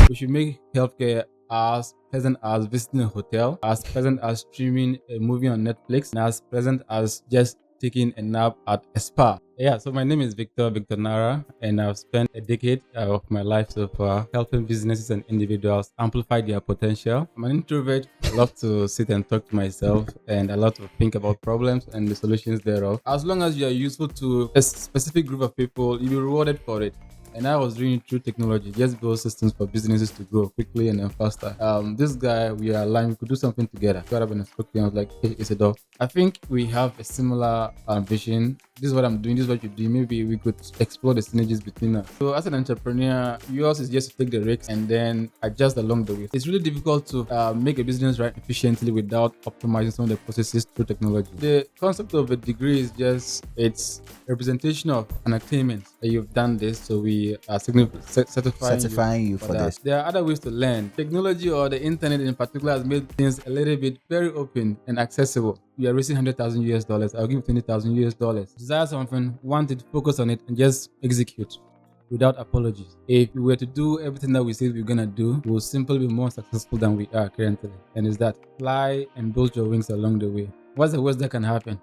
We should make healthcare as pleasant as visiting a hotel, as pleasant as streaming a movie on Netflix, and as pleasant as just taking a nap at a spa. Yeah, so my name is Victor Nara, and I've spent a decade of my life so far helping businesses and individuals amplify their potential. I'm an introvert. I love to sit and talk to myself, and I love to think about problems and the solutions thereof. As long as you are useful to a specific group of people, you'll be rewarded for it. And I was doing through technology, just build systems for businesses to grow quickly and then faster. This guy, we are aligned, we could do something together. Got up and spoke to him. I was like, hey, Isidore, I think we have a similar vision. This is what I'm doing, this is what you're doing. Maybe we could explore the synergies between us. So as an entrepreneur, yours is just to take the risks and then adjust along the way. It's really difficult to make a business run efficiently without optimizing some of the processes through technology. The concept of a degree is just, it's a representation of an attainment that you've done this. So we are certifying you for that. this. There are other ways to learn. Technology or the internet in particular has made things a little bit very open and accessible. You are raising $100,000 US. I'll give you $20,000 US. Desire something, want it, focus on it, and just execute without apologies. If we were to do everything that we said we're gonna do, we'll simply be more successful than we are currently. And it's that fly and build your wings along the way. What's the worst that can happen?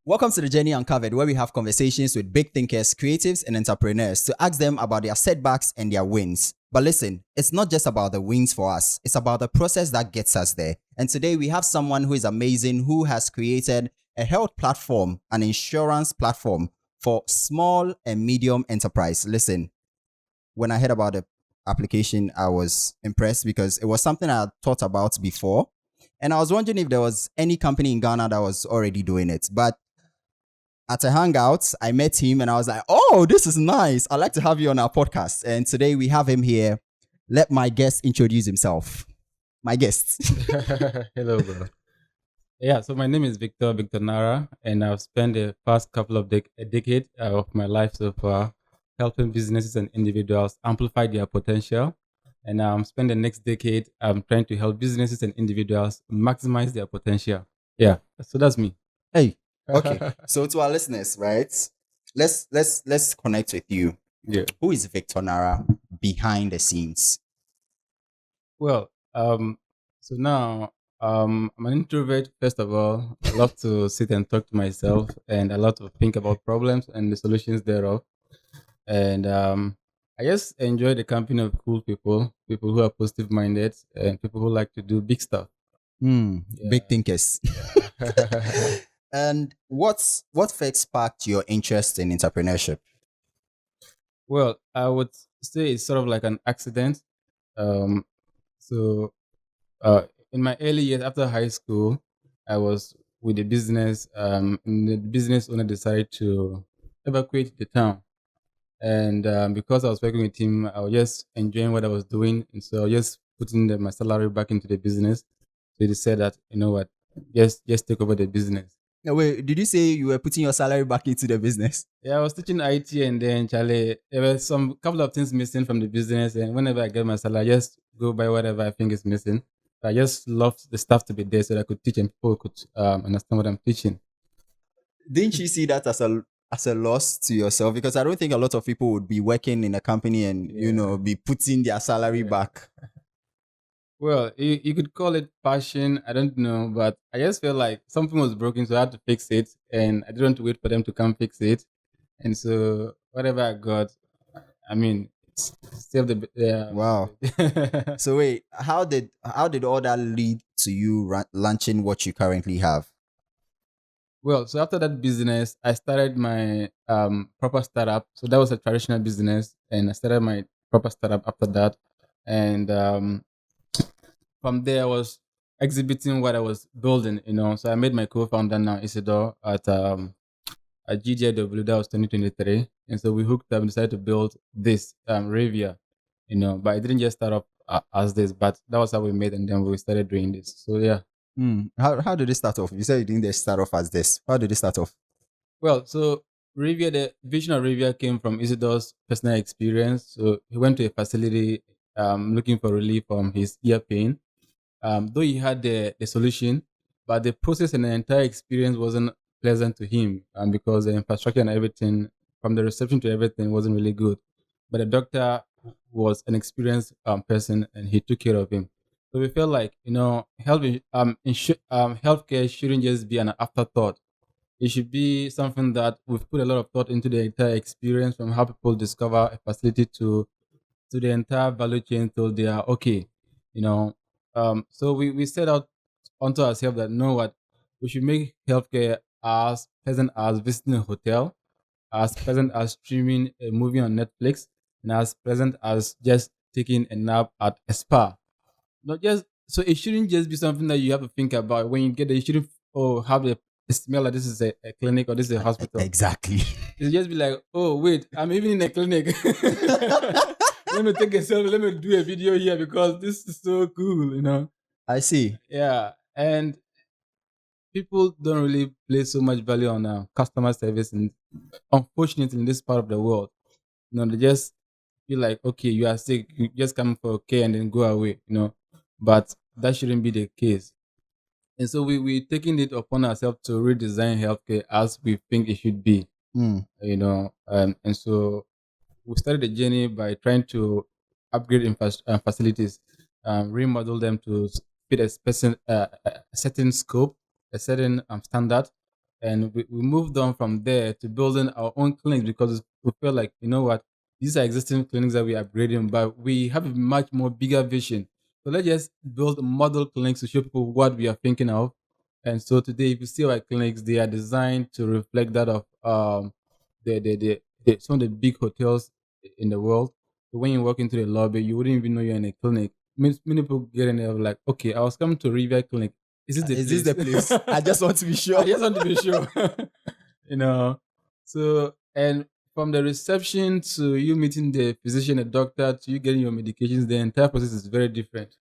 Welcome to the Journey Uncovered, where we have conversations with big thinkers, creatives, and entrepreneurs to ask them about their setbacks and their wins. But listen, it's not just about the wins for us. It's about the process that gets us there. And today we have someone who is amazing, who has created a health platform, an insurance platform for small and medium enterprise. Listen, when I heard about the application, I was impressed because it was something I had thought about before. And I was wondering if there was any company in Ghana that was already doing it. But at a hangout, I met him and I was like, oh, this is nice. I'd like to have you on our podcast. And today we have him here. Let my guest introduce himself. My guest. Hello, bro. Yeah, so my name is Victor Nara, and I've spent the past couple of a decade of my life so far helping businesses and individuals amplify their potential. And spend the next decade trying to help businesses and individuals maximize their potential. Yeah, so that's me. Hey, okay. So to our listeners, right? Let's connect with you. Yeah. Who is Victor Nara behind the scenes? Well, so now I'm an introvert. First of all, I love to sit and talk to myself, and I love to think about problems and the solutions thereof. And I just enjoy the company of cool people who are positive minded, and people who like to do big stuff. Big thinkers. And what first sparked your interest in entrepreneurship? Well, I would say it's sort of like an accident. So in my early years after high school, I was with a business. And the business owner decided to evacuate the town. And because I was working with him, I was just enjoying what I was doing. And so I was just putting my salary back into the business. So he said that, you know what, just take over the business. No, wait, did you say you were putting your salary back into the business? Yeah, I was teaching IT, and then Charlie, there were some couple of things missing from the business. And whenever I get my salary, I just go buy whatever I think is missing. I just loved the stuff to be there so that I could teach and people could understand what I'm teaching. Didn't you see that as a loss to yourself? Because I don't think a lot of people would be working in a company and be putting their salary back. Well, you could call it passion. I don't know, but I just felt like something was broken, so I had to fix it, and I didn't want to wait for them to come fix it. And so whatever I got, I mean, it's still the Wow. So wait, how did all that lead to you launching what you currently have? Well, so after that business, I started my proper startup. So that was a traditional business, and I started my proper startup after that. And from there, I was exhibiting what I was building, So I made my co-founder now, Isidore, at GJW. That was 2023. And so we hooked up and decided to build this Rivia, But it didn't just start off as this, but that was how we made, and then we started doing this. So yeah. How did it start off? You said you didn't just start off as this. How did it start off? Well, so Rivia, the vision of Rivia came from Isidore's personal experience. So he went to a facility looking for relief from his ear pain. Though he had the solution, but the process and the entire experience wasn't pleasant to him because the infrastructure and everything, from the reception to everything, wasn't really good. But the doctor was an experienced person, and he took care of him. So we felt like healthcare shouldn't just be an afterthought. It should be something that we've put a lot of thought into the entire experience, from how people discover a facility to the entire value chain till they are okay. You know, so we set out onto ourselves that, know what, we should make healthcare as pleasant as visiting a hotel, as pleasant as streaming a movie on Netflix, and as pleasant as just taking a nap at a spa. Not just so it shouldn't just be something that you have to think about when you get there. You shouldn't have a smell like this is a clinic or this is a hospital. Exactly. It's just be like, oh wait, I'm even in a clinic. Let me take a selfie. Let me do a video here because this is so cool. I see. Yeah, and people don't really place so much value on customer service, and unfortunately, in this part of the world, they just feel like, okay, you are sick, you just come for care and then go away. But that shouldn't be the case. And so we taking it upon ourselves to redesign healthcare as we think it should be. Mm. And so we started the journey by trying to upgrade facilities, remodel them to fit a certain scope, a certain standard, and we moved on from there to building our own clinics, because we felt like, what, these are existing clinics that we are upgrading, but we have a much more bigger vision. So let's just build model clinics to show people what we are thinking of. And so today, if you see our clinics, they are designed to reflect that of some of the big hotels in the world. So when you walk into the lobby, you wouldn't even know you're in a clinic. Many people get in there like, okay, I was coming to Rivia Clinic. Is this the Is place? this the place? I just want to be I sure. just want to be sure. you know. So, and from the reception to you meeting the physician, the doctor, to you getting your medications, the entire process is very different.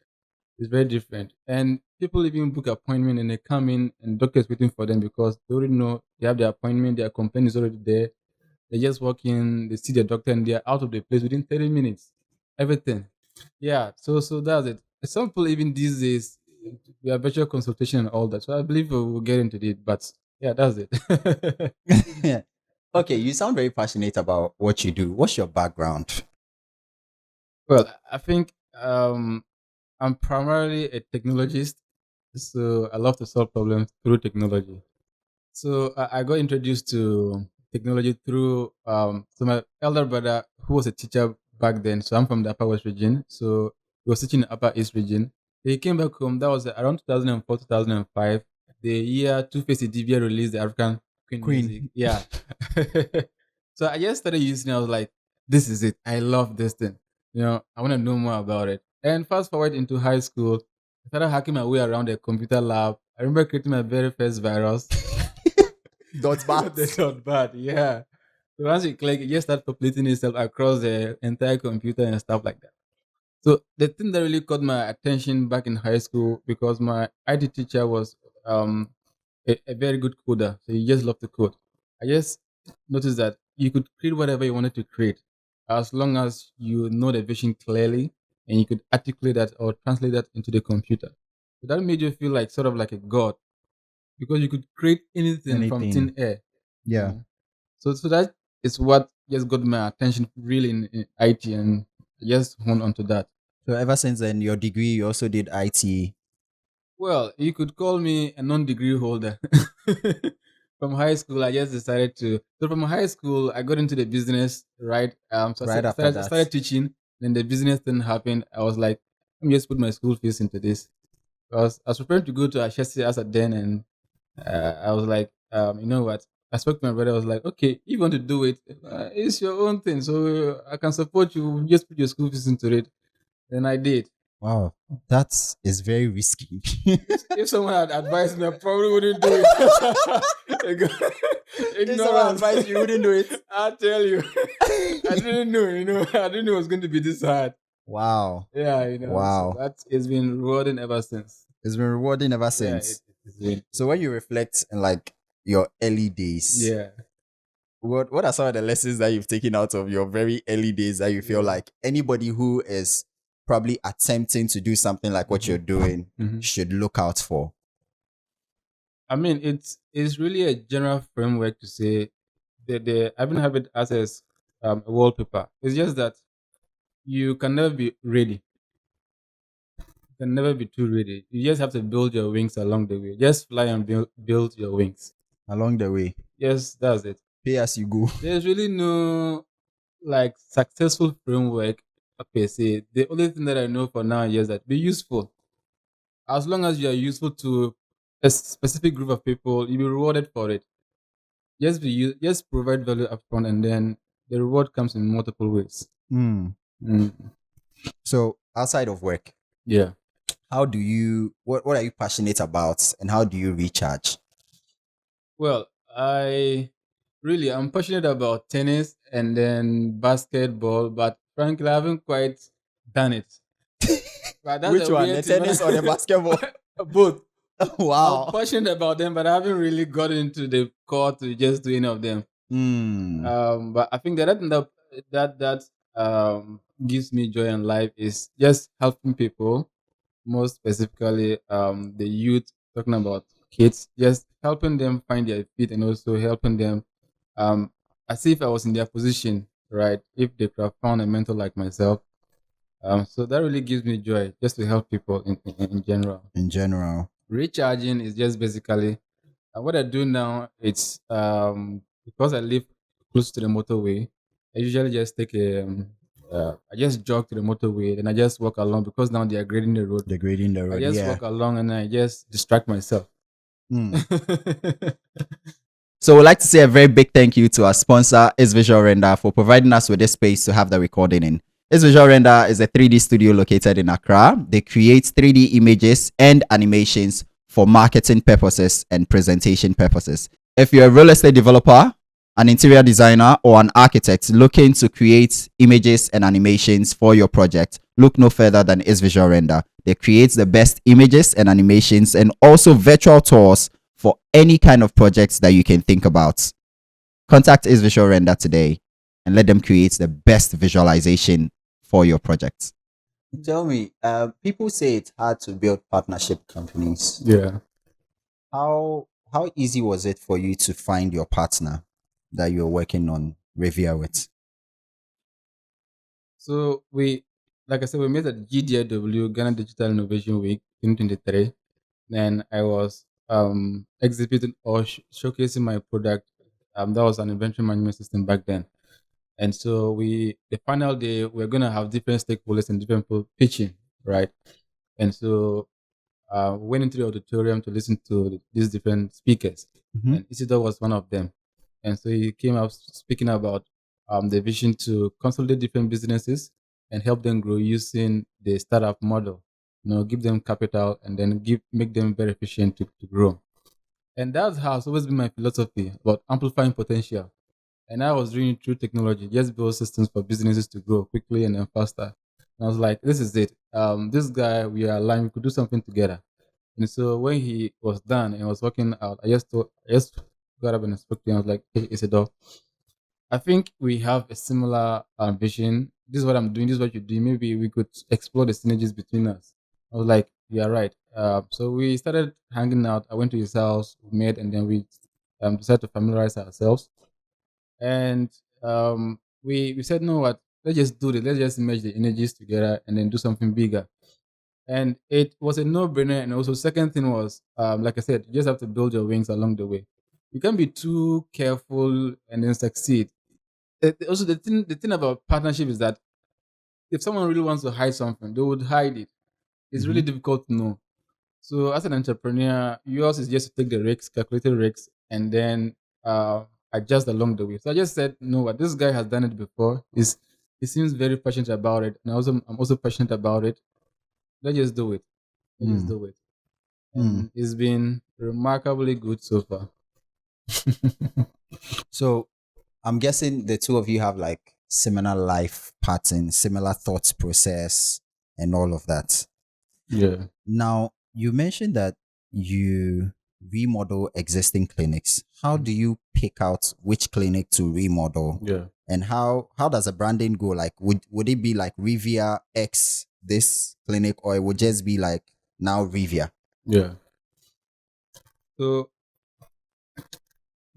It's very different. And people even book appointment and they come in and doctors waiting for them because they already know they have their appointment, their complaint is already there. They just walk in, they see the doctor, and they're out of the place within 30 minutes. Everything. Yeah. So that's it. Some people even these days we have virtual consultation and all that. So I believe we'll get into it. But yeah, that's it. Okay, you sound very passionate about what you do. What's your background? Well, I think I'm primarily a technologist. So I love to solve problems through technology. So I got introduced to technology through so my elder brother, who was a teacher back then. So I'm from the Upper West region. So he was teaching in the Upper East region. He came back home. That was around 2004, 2005. The year Two Face Divya released the African Queen music. Queen. Yeah. So I just started using it. I was like, this is it. I love this thing. I want to know more about it. And fast forward into high school, I started hacking my way around the computer lab. I remember creating my very first virus. Dot bat. That's not bad, yeah. So once you click, it just start populating itself across the entire computer and stuff like that. So the thing that really caught my attention back in high school, because my IT teacher was a very good coder, so he just loved to code. I just noticed that you could create whatever you wanted to create, as long as you know the vision clearly and you could articulate that or translate that into the computer. So that made you feel like sort of like a god, because you could create anything from Anything. thin air. You Yeah. know? So that is what just got my attention really in IT, and I just honed onto that. So ever since then, your degree, you also did IT. Well, you could call me a non-degree holder. From high school, I just decided to. So from high school, I got into the business, right? So Right I after started, I that. started teaching. Then the business thing happened. I was like, let me just put my school fees into this. I was preparing to go to Ashesi as at then, and I was like, you know what? I spoke to my brother. I was like, okay, if you want to do it, it's your own thing. So I can support you. Just put your school fees into it. Then I did. Wow, that is very risky. If someone had advised me, I probably wouldn't do it. If someone Ignorance. advised you, wouldn't do it. I'll tell you. I didn't know, I didn't know it was going to be this hard. Wow. Yeah, so Wow. that it's been rewarding ever since. It's been rewarding ever Yeah, since. it's been. So when you reflect on like your early days, Yeah. what are some of the lessons that you've taken out of your very early days that you feel Yeah. like anybody who is probably attempting to do something like what you're doing Mhm. should look out for? I mean, it's really a general framework to say that I haven't have it as a wallpaper. It's just that you can never be ready. You can never be too ready. You just have to build your wings along the way. Just fly and build your wings. Along the way, Yes, that's it. pay as you go. There's really no like successful framework per se. The only thing that I know for now is that be useful. As long as you are useful to a specific group of people, you'll be rewarded for it. Just provide value upfront, and then the reward comes in multiple ways. Hmm. Mm, So outside of work, yeah. how do you what are you passionate about and how do you recharge? Well, I'm passionate about tennis and then basketball, but frankly, I haven't quite done it. But that's Which a one? weird The thing. tennis or the basketball? Both. I'm Wow. passionate about them, but I haven't really got into the core to just do any of them. Hmm. But I think the other thing that gives me joy in life is just helping people, more specifically the youth, talking about kids, just helping them find their feet and also helping them um as if I was in their position, right? If they could have found a mentor like myself. So that really gives me joy just to help people in general. In general. Recharging is just basically what I do now. It's because I live close to the motorway. I usually just I just jog to the motorway, then I just walk along because now they are grading the road. Degrading the I road. just Yeah. walk along and I just distract myself. Hmm. So we'd like to say a very big thank you to our sponsor, Is Visual Render, for providing us with this space to have the recording in. Is Visual Render is a 3D studio located in Accra. They create 3D images and animations for marketing purposes and presentation purposes. If you're a real estate developer, an interior designer, or an architect looking to create images and animations for your project, look no further than Is Visual Render. They create the best images and animations and also virtual tours for any kind of projects that you can think about. Contact Is Visual Render today and let them create the best visualization for your project. Tell me, people say it's hard to build partnership companies. Yeah. How easy was it for you to find your partner that you're working on Rivia with? So like I said, we met at GDIW, Ghana Digital Innovation Week 2023. Then I was exhibiting or showcasing my product. That was an inventory management system back then. And so the final day, we're gonna have different stakeholders and different people pitching, right? And so went into the auditorium to listen to these different speakers, Mhm. and Isidore was one of them. And so he came up speaking about the vision to consolidate different businesses and help them grow using the startup model. Give them capital and then make them very efficient to grow. And that has always been my philosophy about amplifying potential. And I was doing it through technology, just build systems for businesses to grow quickly and then faster. And I was like, this is it. This guy, we are aligned. We could do something together. And so when he was done and was working out, I just got up and spoke to him. I was like, hey, Isidore, I think we have a similar vision. This is what I'm doing. This is what you're doing. Maybe we could explore the synergies between us. I was like, you are right. So we started hanging out. I went to his house, we met, and then we decided to familiarize ourselves. And we said, no, what? Let's just do it. Let's just merge the energies together and then do something bigger. And it was a no-brainer. And also, second thing was, like I said, you just have to build your wings along the way. You can't be too careful and then succeed. Also, the thing about partnership is that if someone really wants to hide something, they would hide it. It's really Mhm. difficult to know. So, as an entrepreneur, yours is just to take the risks, calculated risks, and then adjust along the way. So I just said, no, what this guy has done it before. He seems very passionate about it, and I'm also passionate about it. Let's just do it. Let's just Mm. do it. Mm. And it's been remarkably good so far. So I'm guessing the two of you have like similar life pattern, similar thoughts process, and all of that. Yeah, Now, you mentioned that you remodel existing clinics. How do you pick out which clinic to remodel? yeah, And how does the branding go? Like would it be like Rivia X this clinic or it would just be like now Rivia? yeah. So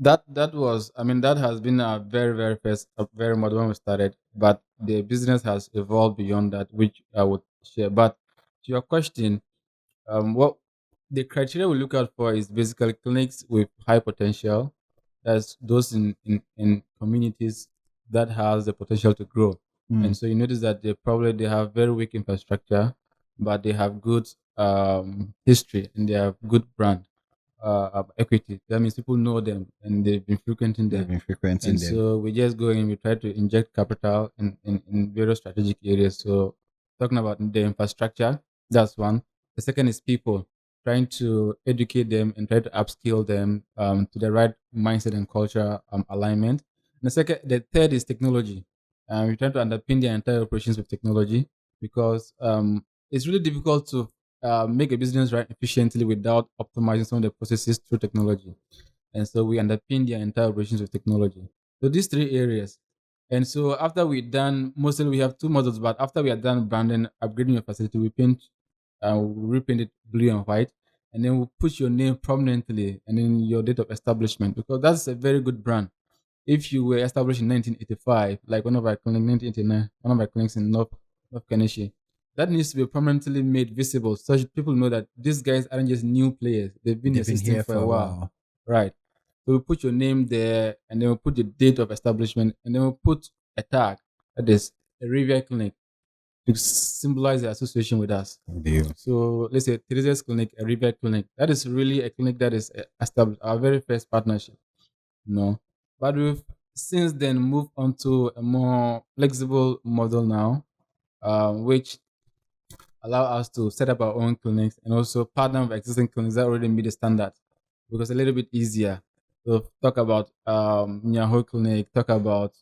That was, I mean, that has been a very first, a very modern when we started, but the business has evolved beyond that, which I would share. But to your question, what the criteria we look out for is basically clinics with high potential. That's those in communities that has the potential to grow. And Mm. so you notice that they have very weak infrastructure, but they have good history and they have good brand equity. That means people know them and they've been frequenting They've them. been frequenting And them. so we just go in, we try to inject capital in various strategic areas. So talking about the infrastructure, that's one. The second is people, trying to educate them and try to upskill them to the right mindset and culture alignment. And the third is technology. We try to underpin their entire operations with technology because it's really difficult to make a business run efficiently without optimizing some of the processes through technology. And so we underpin their entire operations with technology. So these three areas. And so after we're done, mostly we have two models, but after we are done branding, upgrading your facility, we repaint it blue and white, and then we put your name prominently and then your date of establishment because that's a very good brand. If you were established in 1985, like one of our clinics, 1989, one of our clinics in North Keneshi, that needs to be permanently made visible so that people know that these guys aren't just new players. They've been in the They've been system here for for a a while. while. Right. So we put your name there and then we put the date of establishment and then we put a tag that is a Rivia clinic to symbolize the association with us. Deal. So let's say Teresa's clinic, a Rivia clinic. That is really a clinic that is established, our very first partnership. No. But we've since then moved on to a more flexible model now, which allow us to set up our own clinics and also partner with existing clinics that already meet the standard because it's a little bit easier. So talk about Nyaho Clinic, talk about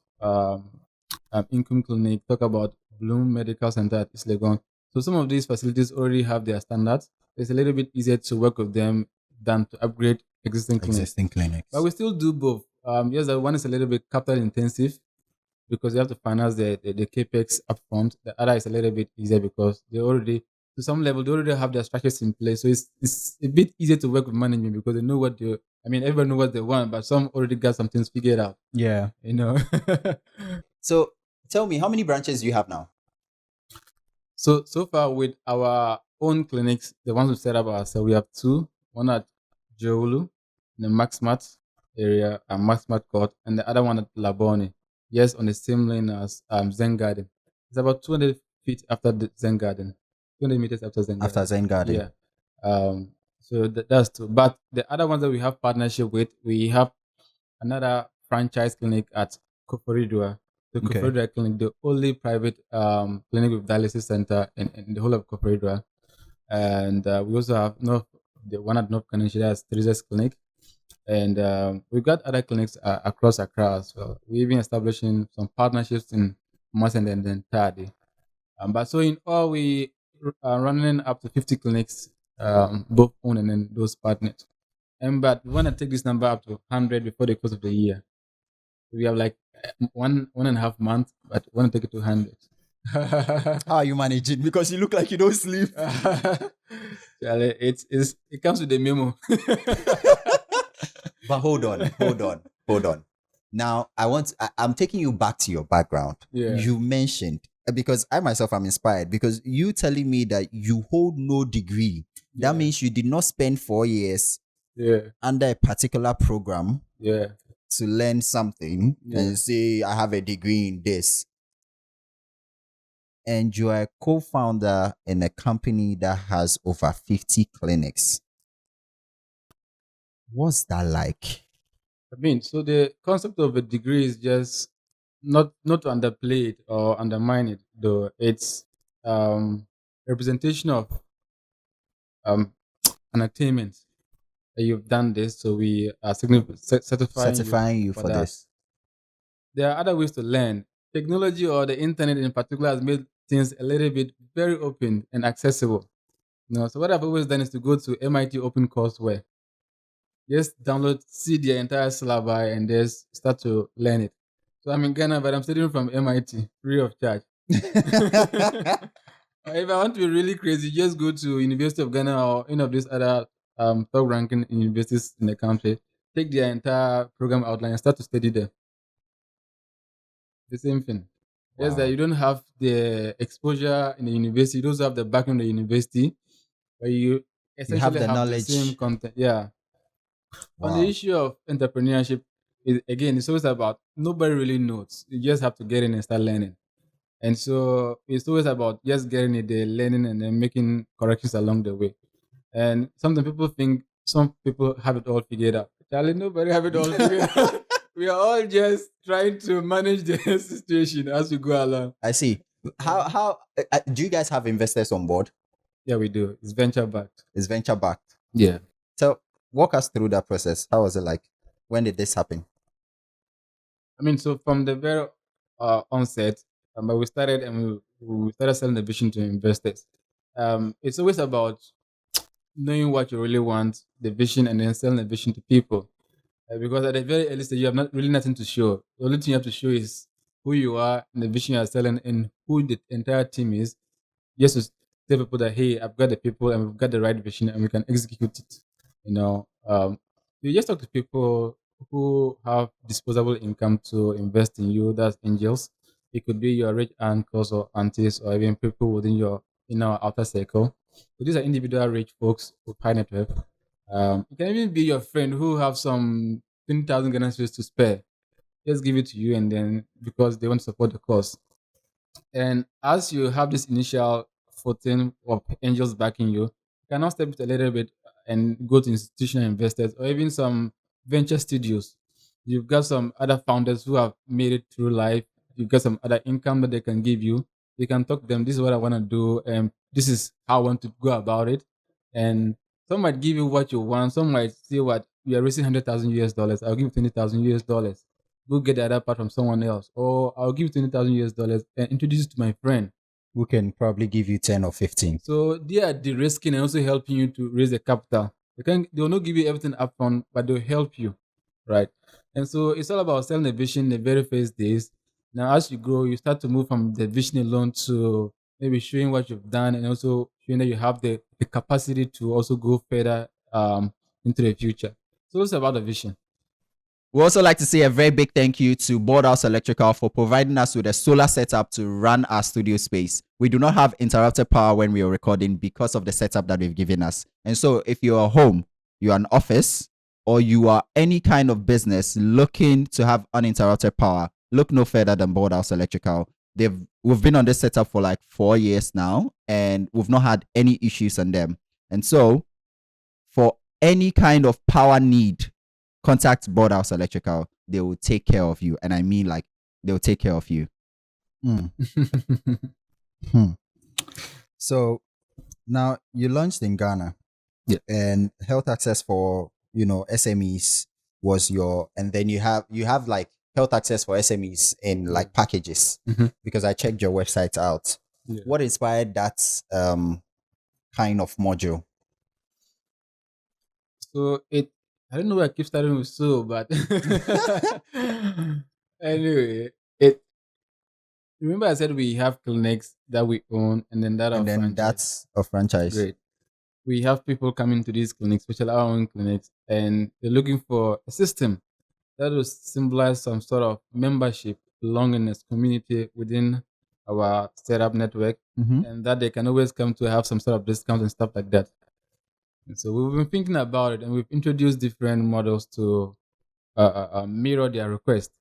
Income Clinic, talk about Bloom Medical Center at East Legon. So some of these facilities already have their standards. It's a little bit easier to work with them than to upgrade existing clinics. Existing But clinics. we still do both. Yes, the one is a little bit capital intensive because you have to finance the capex upfront. The other is a little bit easier because they already, to some level, they already have their structures in place. So it's a bit easier to work with management because they know what they. I mean, everybody knows what they want, but some already got some things figured out. Yeah. You know. So tell me, how many branches do you have now? So far with our own clinics, the ones we set up ourselves, we have two. One at Joulu in the Maxmat area, Maxmat Court, and the other one at Labone. Yes, on the same lane as Zen Garden. It's about 200 feet after the Zen Garden, 200 meters after Zen After Garden. Zen Garden. Yeah. So that's two. But the other ones that we have partnership with, we have another franchise clinic at Koforidua. The Okay. Koforidua Clinic, the only private clinic with dialysis center in the whole of Koforidua. And we also have the one at North Kanisha, that's Teresa's Clinic. And we've got other clinics across Accra as well. We're even establishing some partnerships in Mas and then Tadi. But so in all, we are running up to 50 clinics, both owned and then those partners. And but we want to take this number up to 100 before the close of the year. We have like 1.5 months, but we want to take it to 100. How are you managing? Because you look like you don't sleep. Charlie, it comes with a memo. But hold on. Now, I'm taking you back to your background. Yeah. You mentioned, because I myself am inspired, because you telling me that you hold no degree. Yeah. That means you did not spend 4 years Yeah, under a particular program yeah, to learn something Yeah. and say, I have a degree in this. And you are a co-founder in a company that has over 50 clinics. What's that like? I mean, so the concept of a degree is just not to underplay it or undermine it, though. It's representation of um an attainment that you've done this, so we are certifying Certifying you for that. this. There are other ways to learn. Technology or the internet in particular has made things a little bit very open and accessible. So what I've always done is to go to MIT Open Courseware. Just download, see the entire syllabi, and just start to learn it. So I'm in Ghana, but I'm studying from MIT, free of charge. If I want to be really crazy, just go to University of Ghana or any of these other top ranking universities in the country. take their entire program outline and start to study them. The same thing. Just that Wow. you don't have the exposure in the university, you don't have the background in the university, but you You have essentially the have the same knowledge. content. Yeah. On the Wow. issue of entrepreneurship, again, it's always about nobody really knows. You just have to get in and start learning. And so it's always about just getting it there, learning, and then making corrections along the way. And sometimes people think some people have it all figured out. Charlie, nobody have it all figured out. We are all just trying to manage the situation as we go along. I see. How do you guys have investors on board? Yeah, we do. It's venture backed. Is venture backed? Yeah. So walk us through that process. How was it like? When did this happen? I mean, so from the very onset, but we started and we started selling the vision to investors. It's always about knowing what you really want, the vision, and then selling the vision to people. Because at the very early stage, you have not really nothing to show. The only thing you have to show is who you are and the vision you are selling and who the entire team is. Just to tell people that hey, I've got the people and we've got the right vision and we can execute it. You know, you just talk to people who have disposable income to invest in you. That's angels. It could be your rich uncles or aunties or even people within your outer circle. So these are individual rich folks with high net worth. It can even be your friend who have some 20,000 Ghana cedis to spare. Just give it to you and then because they want to support the cause. And as you have this initial footing of angels backing you, you can now step it a little bit and go to institutional investors or even some venture studios. You've got some other founders who have made it through life. You've got some other income that they can give you. You can talk to them. This is what I want to do, and this is how I want to go about it. And some might give you what you want. Some might say, "What you are raising 100,000 US dollars. I'll give you 20,000 US dollars. Go get the other part from someone else, or I'll give you 20,000 US dollars and introduce it to my friend." Who can probably give you 10 or 15? So they are de-risking and also helping you to raise the capital. They will not give you everything upfront, but they'll help you, right? And so it's all about selling the vision the very first days. Now, as you grow, you start to move from the vision alone to maybe showing what you've done and also showing that you have the capacity to also go further into the future. So it's about the vision. We also like to say a very big thank you to Boardhouse Electrical for providing us with a solar setup to run our studio space. We do not have interrupted power when we are recording because of the setup that they've given us. And so if you're home, you're an office, or you are any kind of business looking to have uninterrupted power, look no further than Boardhouse Electrical. We've been on this setup for like 4 years now, and we've not had any issues on them. And so for any kind of power need, contact Boardhouse Electrical. They will take care of you. And I mean, like, they will take care of you. Hmm. So now you launched in Ghana. Yeah. And health access for, SMEs was and then you have like health access for SMEs in like packages, because I checked your website out. Yeah. What inspired that kind of module? So I don't know why I keep starting with so, but anyway, remember I said we have clinics that we own and then that are And then franchise. that's a franchise. Great. We have people coming to these clinics, especially our own clinics, and they're looking for a system that will symbolize some sort of membership, belongingness, community within our setup network, and that they can always come to have some sort of discount and stuff like that. And so we've been thinking about it, and we've introduced different models to mirror their request,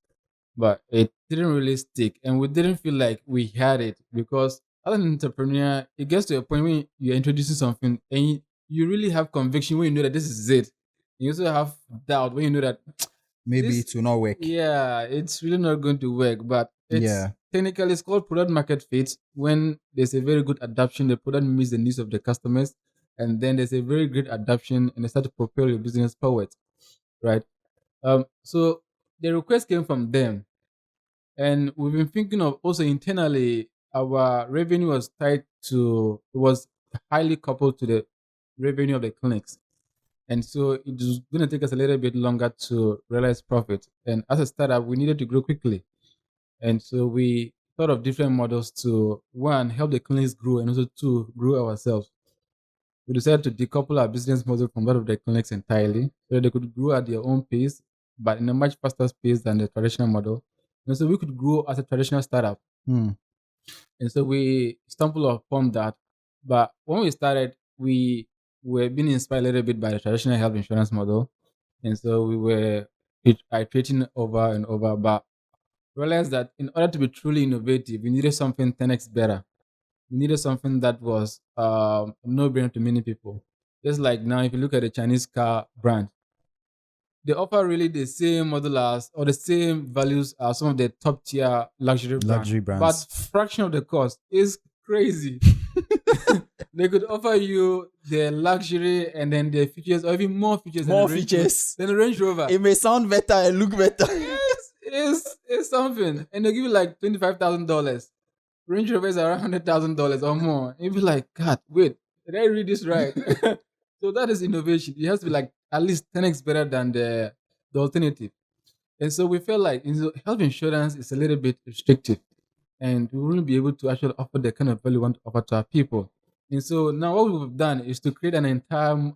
but it didn't really stick, and we didn't feel like we had it because as an entrepreneur, it gets to a point when you're introducing something and you really have conviction when you know that this is it. You also have doubt when you know that Maybe it will not work. yeah, it's really not going to work. But Yeah. technically it's called product market fit. When there's a very good adoption, the product meets the needs of the customers, and then there's a very great adoption, and they start to propel your business forward, right? So the request came from them, and we've been thinking of also internally. Our revenue was highly coupled to the revenue of the clinics. And so it was going to take us a little bit longer to realize profit. And as a startup, we needed to grow quickly. And so we thought of different models to one, help the clinics grow, and also two, grow ourselves. we decided to decouple our business model from that of the clinics entirely so that they could grow at their own pace, but in a much faster pace than the traditional model. And so we could grow as a traditional startup. Hmm. And so we stumbled upon that. But when we started, we were being inspired a little bit by the traditional health insurance model. And so we were iterating over and over, but realized that in order to be truly innovative, we needed something 10x better. We needed something that was no brainer to many people. Just like now, if you look at the Chinese car brand, they offer really the same model as or the same values as some of the top tier luxury brands, Luxury but brands. fraction of the cost is crazy. They could offer you the luxury and then the features, or even more features More features. than a Range Rover. It may sound better and look better. It's something, and they give you like $25,000. Range Rover is around $100,000 or more. You'd be like, God, wait, did I read this right? So that is innovation. It has to be like at least 10x better than the alternative. And so we felt like health insurance is a little bit restrictive, and we wouldn't be able to actually offer the kind of value we want to offer to our people. And so now what we've done is to create an entire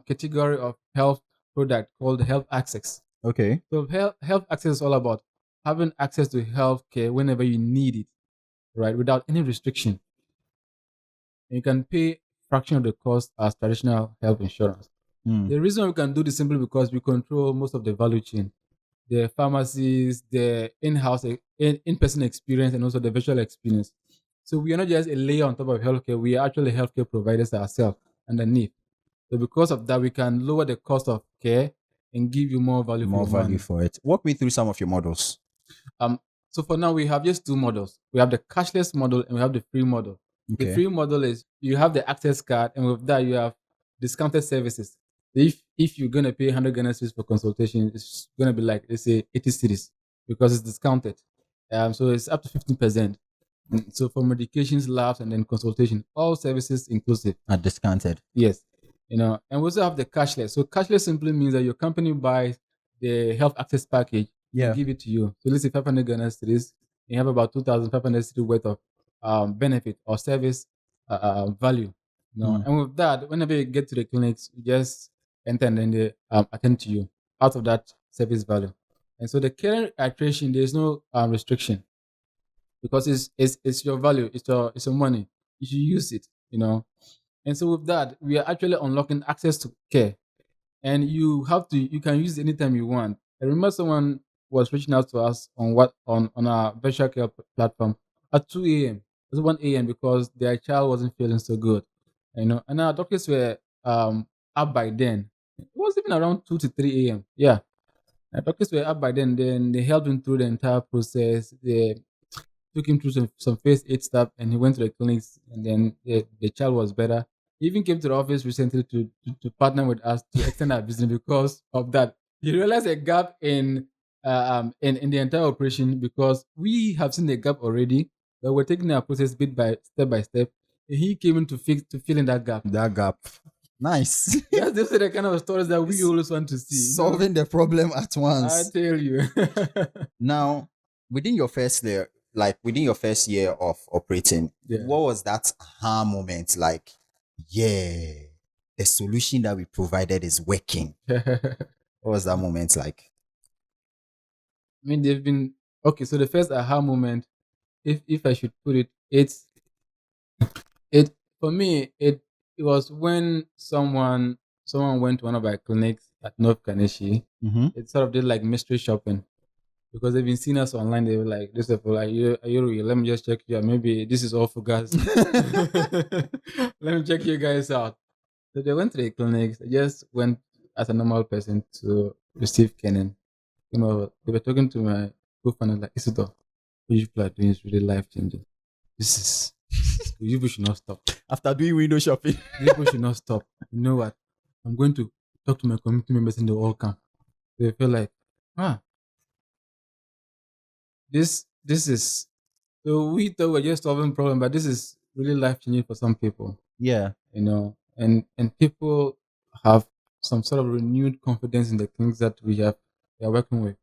category of health product called health access. Okay. So health access is all about having access to health care whenever you need it, right? Without any restriction. And you can pay fraction of the cost as traditional health insurance. Hmm. The reason we can do this simply because we control most of the value chain, the pharmacies, the in-house, in-person experience, and also the virtual experience. So we are not just a layer on top of healthcare. We are actually healthcare providers ourselves underneath. So because of that, we can lower the cost of care and give you more value More for your value money. for it. Walk me through some of your models. So for now, we have just two models. We have the cashless model and we have the free model. The Okay. free model is you have the access card, and with that you have discounted services. If you're gonna pay 100 Ghana cedis for consultation, it's gonna be like, let's say, 80 cedis because it's discounted. So it's up to 15%. So for medications, labs, and then consultation, all services inclusive. Are discounted. Yes. And we also have the cashless. So cashless simply means that your company buys the health access package Yeah. and give it to you. So let's say 500 Ghana cedis, you have about 2,500 cedis worth of benefit or service value. And with that, whenever you get to the clinics, you just enter and then they attend to you out of that service value. And so the current iteration, there's no restriction because it's your value, it's your money. You should use it. And so with that, we are actually unlocking access to care. And you can use it anytime you want. I remember someone was reaching out to us on our virtual care platform at 2 a.m. It was 1 a.m. because their child wasn't feeling so good. And our doctors were up by then. It was even around 2 to 3 a.m. Yeah. Our doctors were up by then they helped him through the entire process. They took him through some first aid stuff, and he went to the clinics, and then the child was better. He even came to the office recently to partner with us to extend our business because of that. He realized a gap in the entire operation because we have seen the gap already, but we're taking our process bit by step. And he came in to fill in that gap. That gap. Nice. That's just the kind of stories that we always want to see. Solving the problem at I once. tell you. Now, within your first year, within your first year of operating, Yeah. what was that aha moment like? Yeah, the solution that we provided is working. What was that moment like? I mean, they've been okay. So the first aha moment, if I should put it, it for me it was when someone went to one of our clinics at North Kaneshi. Mm-hmm. It sort of did like mystery shopping because they've been seeing us online. They were like, "This is for are you real? Let me just check you. Maybe this is all for guys. Let me check you guys out." So they went to the clinics. They just went as a normal person to receive Kenan. They were talking to my co-founder like, Isidore, what you people are doing is really life changing. This is you people should not stop. After doing window shopping. You people should not stop. You know what? I'm going to talk to my community members and they all come. They feel like, this is so we thought we're just solving problem, but this is really life changing for some people. Yeah. And people have some sort of renewed confidence in the clinics that we are working with.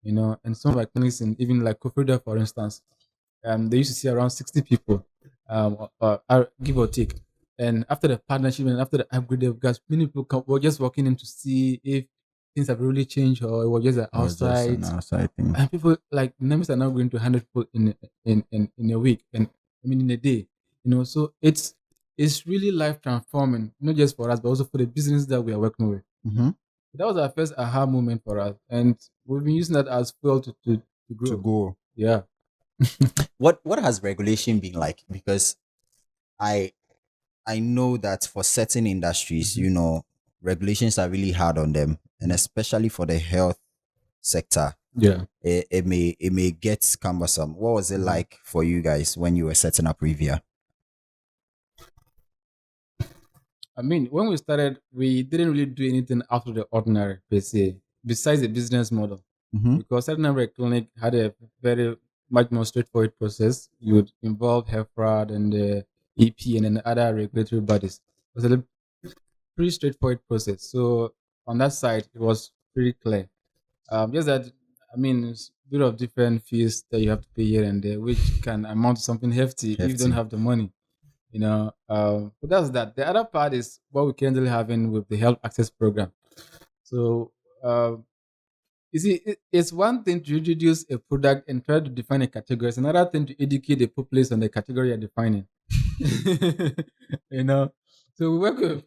And some of our clinics in even like Kofrida, for instance, they used to see around 60 people, give or take. And after the partnership and after the upgrade, because many people were just walking in to see if things have really changed or it was just an Or just an outside. outside thing. And people like numbers are now going to 100 people in a week, and I mean in a day. So it's really life transforming, not just for us, but also for the business that we are working with. Mm-hmm. That was our first aha moment for us, and we've been using that as fuel to grow. To go. Yeah. What has regulation been like? Because I I know that for certain industries, regulations are really hard on them, and especially for the health sector, Yeah. it may get cumbersome. What was it like for you guys when you were setting up Rivia? I mean, when we started, we didn't really do anything out of the ordinary per se, besides the business model. Mm-hmm. Because certain number clinic had a very much more straightforward process. You would involve health fraud and the EP and then other regulatory bodies. It was a pretty straightforward process. So on that side, it was pretty clear. Just that, I mean, it's a bit of different fees that you have to pay here and there, which can amount to something hefty if you don't Hefty. have the money. But that's that. The other part is what we currently having with the health access program. So you see, it's one thing to introduce a product and try to define a category. It's another thing to educate the populace on the category you're defining. you know, so we work with.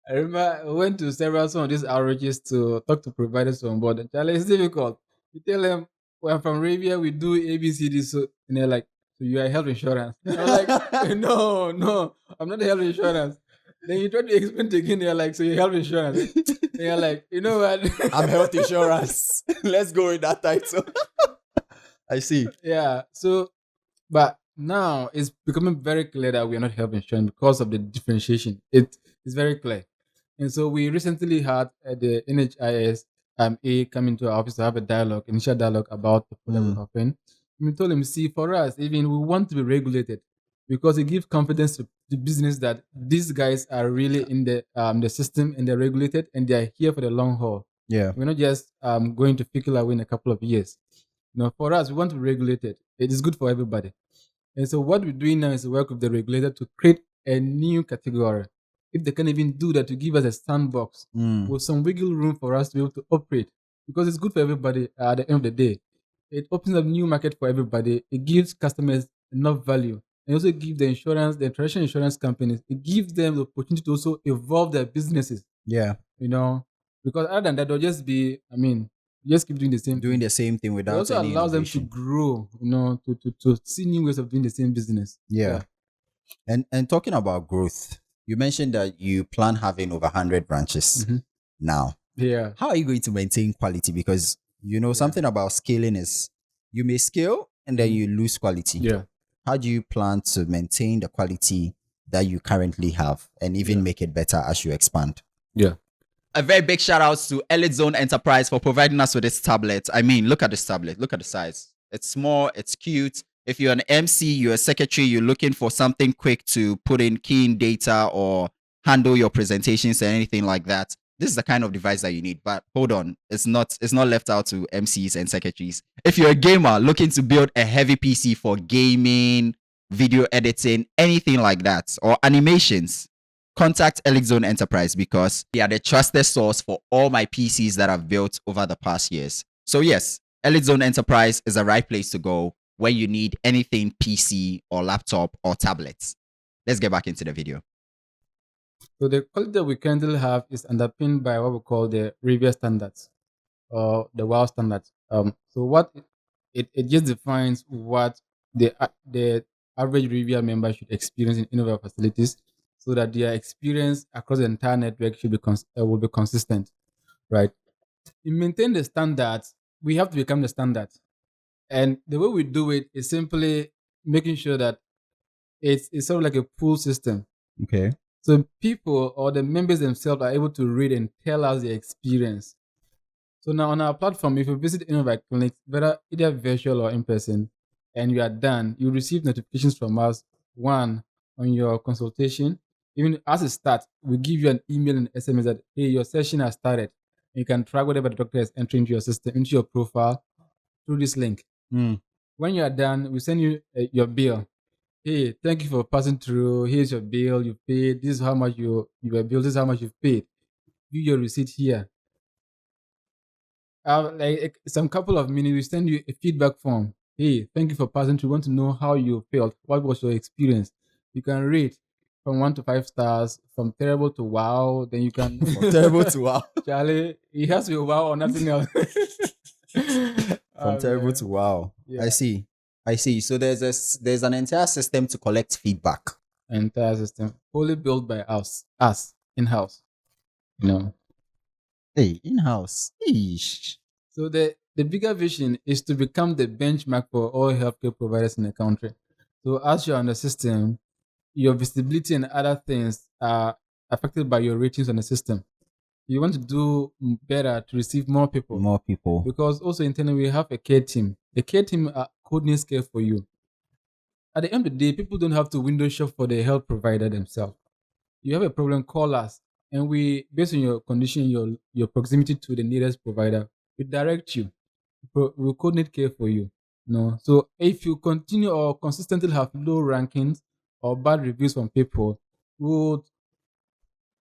I remember I went to some of these outreaches to talk to providers on board. And Charlie, it's difficult. You tell them we're from Rivia, we do ABCD, so and they're like, so you are health insurance. I'm like, no, I'm not health insurance. Then you try to explain it again, they're like, so you're health insurance. They're like, you know what? I'm health insurance. Let's go with that title. I see. Yeah. So, but now it's becoming very clear that we are not health insurance because of the differentiation. It is very clear. And so we recently had the NHIS A come into our office to have a dialogue, initial dialogue about the product we're offering. We told him, see, for us, even we want to be regulated because it gives confidence to the business that these guys are really in the system and they're regulated and they're here for the long haul. Yeah. We're not just going to fickle away in a couple of years. For us, we want to be regulated. It is good for everybody. And so what we're doing now is to work with the regulator to create a new category. If they can even do that, to give us a sandbox with some wiggle room for us to be able to operate, because it's good for everybody at the end of the day. It opens up new market for everybody. It gives customers enough value. And also give the traditional insurance companies, it gives them the opportunity to also evolve their businesses. Yeah. Because other than that, they'll just be, just keep doing the same Doing thing. the same thing It without also any allows them to innovation. grow, to see new ways of doing the same business. Yeah. And talking about growth, you mentioned that you plan having over 100 branches now. Yeah. How are you going to maintain quality? Because something about scaling is you may scale and then you lose quality. Yeah. How do you plan to maintain the quality that you currently have and even make it better as you expand? Yeah. A very big shout out to Elite Zone Enterprise for providing us with this tablet. I mean, look at this tablet. Look at the size. It's small. It's cute. If you're an MC, you're a secretary, you're looking for something quick to put in key in data or handle your presentations and anything like that, this is the kind of device that you need. But hold on, it's not left out to MCs and secretaries. If you're a gamer looking to build a heavy PC for gaming, video editing, anything like that, or animations, contact Elite Zone Enterprise because they are the trusted source for all my PCs that I've built over the past years. So yes, Elite Zone Enterprise is the right place to go when you need anything PC or laptop or tablets. Let's get back into the video. So the quality that we currently have is underpinned by what we call the Rivia standards or the WOW standards. So what it just defines what the average Rivia member should experience in our facilities, so that their experience across the entire network should be will be consistent, right? To maintain the standards, we have to become the standard, and the way we do it is simply making sure that it's sort of like a pool system. Okay. So people or the members themselves are able to read and tell us their experience. So now on our platform, if you visit any of our clinics, whether either virtual or in person, and you are done, you receive notifications from us, one, on your consultation. Even as it starts, we give you an email and SMS that, hey, your session has started. You can track whatever the doctor is entering into your system, into your profile through this link. When you are done, we send you your bill. hey, thank you for passing through. Here's your bill. You paid. This is how much you were billed. This is how much you've paid. View your receipt here. Like some couple of minutes, we send you a feedback form. Hey, thank you for passing through. Want to know how you felt? What was your experience? You can rate from 1 to 5 stars, from terrible to wow. Then you can From terrible to wow. Charlie, it has to be wow or nothing else. From terrible Man. to wow. Yeah. I see. I see. So there's an entire system to collect feedback. Entire system fully built by us in house. You know. Hey, in-house. Eesh. So the bigger vision is to become the benchmark for all healthcare providers in the country. So as you're on the system, your visibility and other things are affected by your ratings on the system. You want to do better to receive more people. More people. Because also internally we have a care team. The care team coordinates care for you. At the end of the day, people don't have to window shop for the health provider themselves. You have a problem, call us, and we, based on your condition, your proximity to the nearest provider, we direct you. We'll coordinate care for you. No, so if you continue or consistently have low rankings or bad reviews from people, we would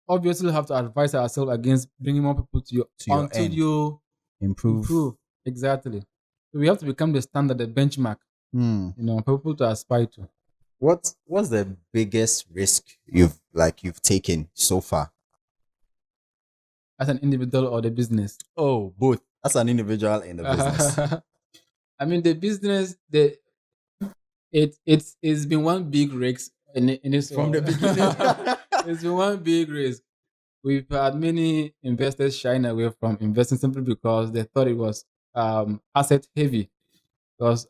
obviously have to advise ourselves against bringing more people to you your until end. you improve. Exactly. So we have to become the standard, the benchmark. Hmm. For people to aspire to. What's the biggest risk you've taken so far? As an individual or the business? Oh, both. As an individual in the business. I mean, the business, it's been one big risk in this From the beginning. It's been one big risk. We've had many investors shying away from investing simply because they thought it was asset heavy. Because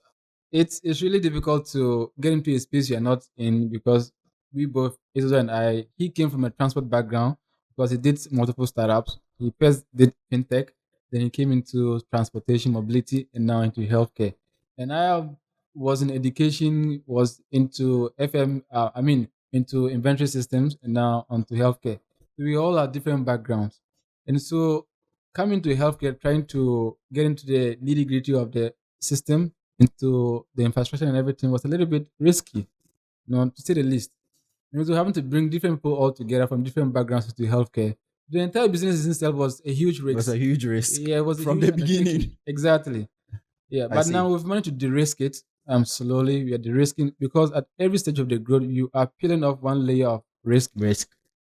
it's really difficult to get into a space you're not in, because we both, Israel and I, he came from a transport background because he did multiple startups. He first did fintech, then he came into transportation, mobility, and now into healthcare. And I was in education, was into into inventory systems, and now onto healthcare. We all have different backgrounds. And so coming to healthcare, trying to get into the nitty gritty of the system, into the infrastructure and everything, was a little bit risky, to say the least. So having to bring different people all together from different backgrounds to healthcare, the entire business itself was a huge risk. It was a huge risk. Yeah, it was a from huge the beginning. undertaking. Exactly. Yeah, but now we've managed to de-risk it. Slowly we are de-risking, because at every stage of the growth, you are peeling off one layer of risk.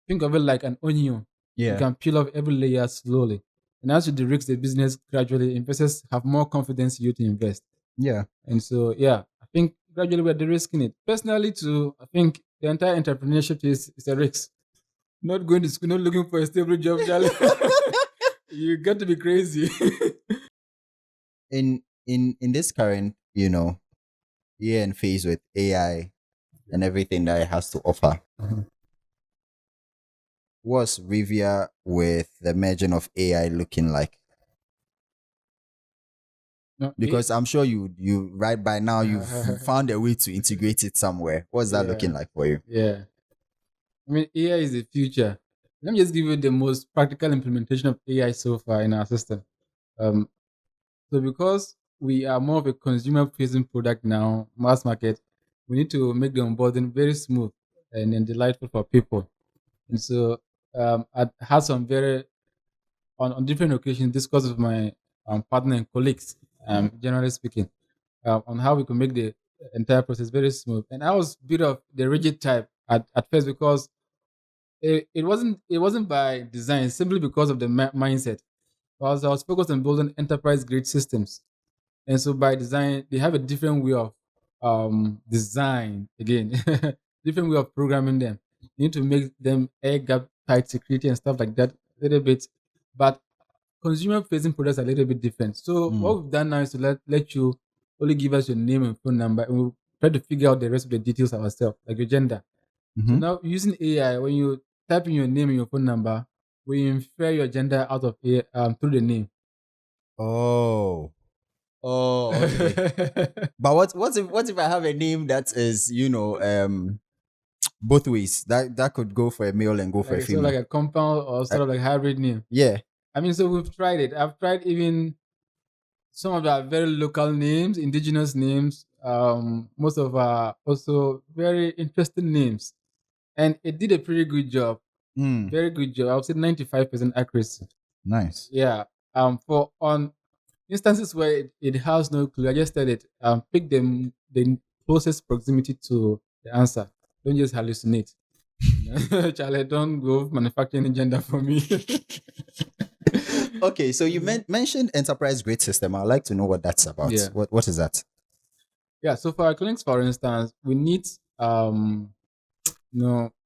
Think of it like an onion. You can peel off every layer slowly. And as you de-risk the business gradually, investors have more confidence in you to invest. Yeah. And so, yeah, I think gradually we're de-risking it. Personally, too, I think the entire entrepreneurship is a risk. Not going to school, not looking for a stable job, Charlie. You got to be crazy. In this current, year and phase with AI and everything that it has to offer, what's Rivia with the merging of AI looking like? No, Because I'm sure you right by now you've found a way to integrate it somewhere. What's that looking like for you? Yeah. I mean, AI is the future. Let me just give you the most practical implementation of AI so far in our system. So because we are more of a consumer-facing product now, mass market, we need to make the onboarding very smooth and then delightful for people. And so I had some very, on different occasions, discuss with my partner and colleagues, generally speaking, on how we can make the entire process very smooth. And I was a bit of the rigid type at first, because it wasn't by design, simply because of the mindset. Because I was focused on building enterprise grade systems, and so by design they have a different way of design again, different way of programming them. You need to make them air gap tight security and stuff like that a little bit, but consumer facing products are a little bit different. So what we've done now is to let you only give us your name and phone number, and we'll try to figure out the rest of the details ourselves, like your gender. So now using AI, when you type in your name and your phone number, we infer your gender out of through the name. Oh, okay. But what if I have a name that is both ways? That could go for a male and go for a Like, so female. like a compound or sort of like hybrid name. Yeah. I mean, so we've tried it. I've tried even some of the very local names, indigenous names, most of our also very interesting names, and it did a pretty good job. Mm, Very good job. I would say 95% accuracy. nice. Yeah. For on instances where it has no clue, I just said it. Pick the closest proximity to the answer. Don't just hallucinate. Charlie, don't go manufacturing agenda for me. Okay, so you mentioned enterprise grade system. I'd like to know what that's about. Yeah. What is that? Yeah. So for our clinics, for instance, we need